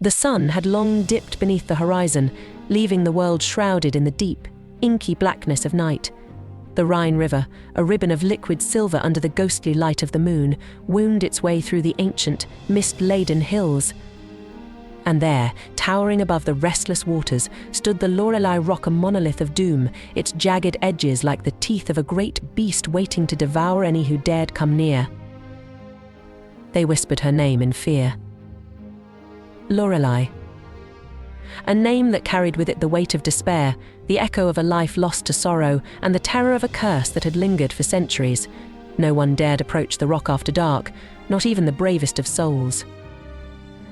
The sun had long dipped beneath the horizon, leaving the world shrouded in the deep, inky blackness of night. The Rhine River, a ribbon of liquid silver under the ghostly light of the moon, wound its way through the ancient, mist-laden hills. And there, towering above the restless waters, stood the Lorelei rock, a monolith of doom, its jagged edges like the teeth of a great beast waiting to devour any who dared come near. They whispered her name in fear. Lorelei. A name that carried with it the weight of despair, the echo of a life lost to sorrow, and the terror of a curse that had lingered for centuries. No one dared approach the rock after dark, not even the bravest of souls.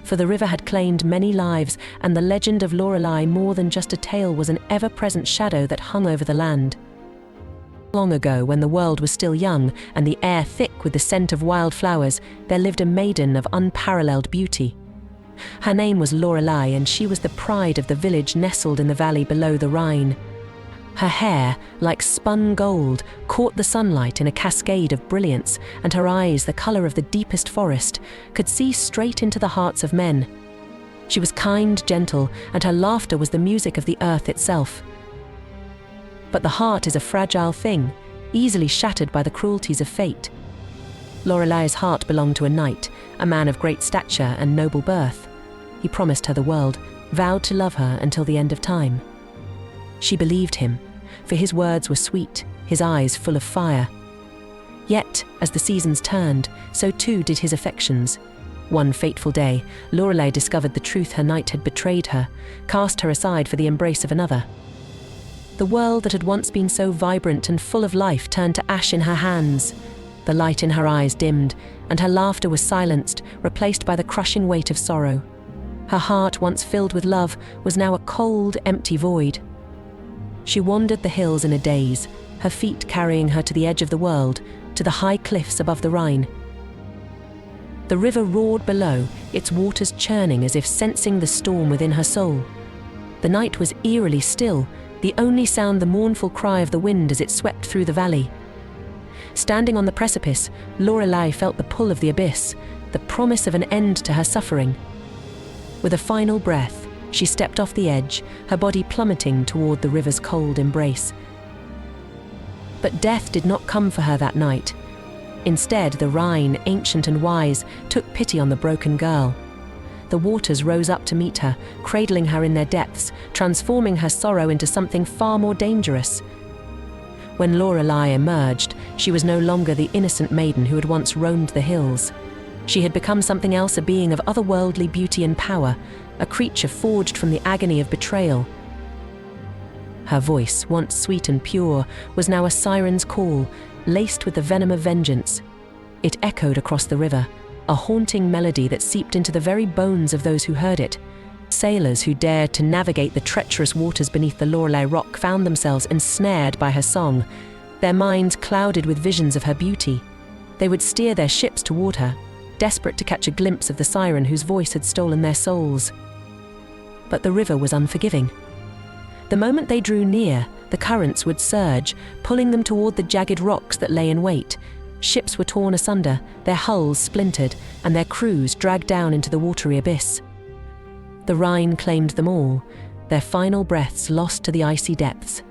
For the river had claimed many lives, and the legend of Lorelei, more than just a tale, was an ever-present shadow that hung over the land. Long ago, when the world was still young, and the air thick with the scent of wildflowers, there lived a maiden of unparalleled beauty. Her name was Lorelei, and she was the pride of the village nestled in the valley below the Rhine. Her hair, like spun gold, caught the sunlight in a cascade of brilliance, and her eyes, the colour of the deepest forest, could see straight into the hearts of men. She was kind, gentle, and her laughter was the music of the earth itself. But the heart is a fragile thing, easily shattered by the cruelties of fate. Lorelei's heart belonged to a knight, a man of great stature and noble birth. He promised her the world, vowed to love her until the end of time. She believed him, for his words were sweet, his eyes full of fire. Yet, as the seasons turned, so too did his affections. One fateful day, Lorelei discovered the truth: her knight had betrayed her, cast her aside for the embrace of another. The world that had once been so vibrant and full of life turned to ash in her hands. The light in her eyes dimmed, and her laughter was silenced, replaced by the crushing weight of sorrow. Her heart, once filled with love, was now a cold, empty void. She wandered the hills in a daze, her feet carrying her to the edge of the world, to the high cliffs above the Rhine. The river roared below, its waters churning as if sensing the storm within her soul. The night was eerily still, the only sound the mournful cry of the wind as it swept through the valley. Standing on the precipice, Lorelei felt the pull of the abyss, the promise of an end to her suffering. With a final breath, she stepped off the edge, her body plummeting toward the river's cold embrace. But death did not come for her that night. Instead, the Rhine, ancient and wise, took pity on the broken girl. The waters rose up to meet her, cradling her in their depths, transforming her sorrow into something far more dangerous. When Lorelei emerged, she was no longer the innocent maiden who had once roamed the hills. She had become something else, a being of otherworldly beauty and power, a creature forged from the agony of betrayal. Her voice, once sweet and pure, was now a siren's call, laced with the venom of vengeance. It echoed across the river, a haunting melody that seeped into the very bones of those who heard it. Sailors who dared to navigate the treacherous waters beneath the Lorelei rock found themselves ensnared by her song, their minds clouded with visions of her beauty. They would steer their ships toward her, desperate to catch a glimpse of the siren whose voice had stolen their souls. But the river was unforgiving. The moment they drew near, the currents would surge, pulling them toward the jagged rocks that lay in wait. Ships were torn asunder, their hulls splintered, and their crews dragged down into the watery abyss. The Rhine claimed them all, their final breaths lost to the icy depths.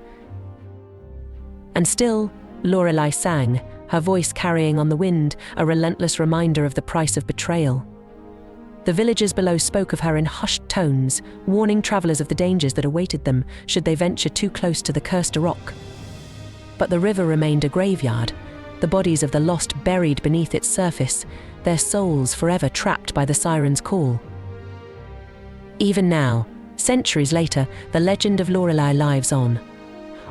And still, Lorelei sang, her voice carrying on the wind, a relentless reminder of the price of betrayal. The villagers below spoke of her in hushed tones, warning travelers of the dangers that awaited them should they venture too close to the cursed rock. But the river remained a graveyard, the bodies of the lost buried beneath its surface, their souls forever trapped by the siren's call. Even now, centuries later, the legend of Lorelei lives on.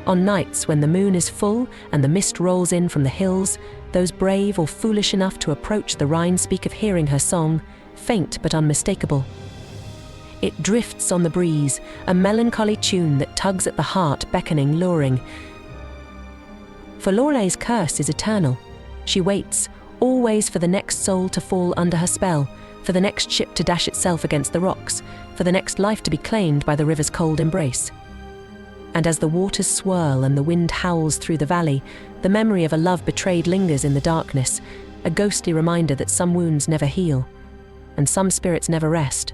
On nights when the moon is full and the mist rolls in from the hills, those brave or foolish enough to approach the Rhine speak of hearing her song, faint but unmistakable. It drifts on the breeze, a melancholy tune that tugs at the heart, beckoning, luring. For Lorelei's curse is eternal. She waits, always for the next soul to fall under her spell, for the next ship to dash itself against the rocks, for the next life to be claimed by the river's cold embrace. And as the waters swirl and the wind howls through the valley, the memory of a love betrayed lingers in the darkness, a ghostly reminder that some wounds never heal, and some spirits never rest.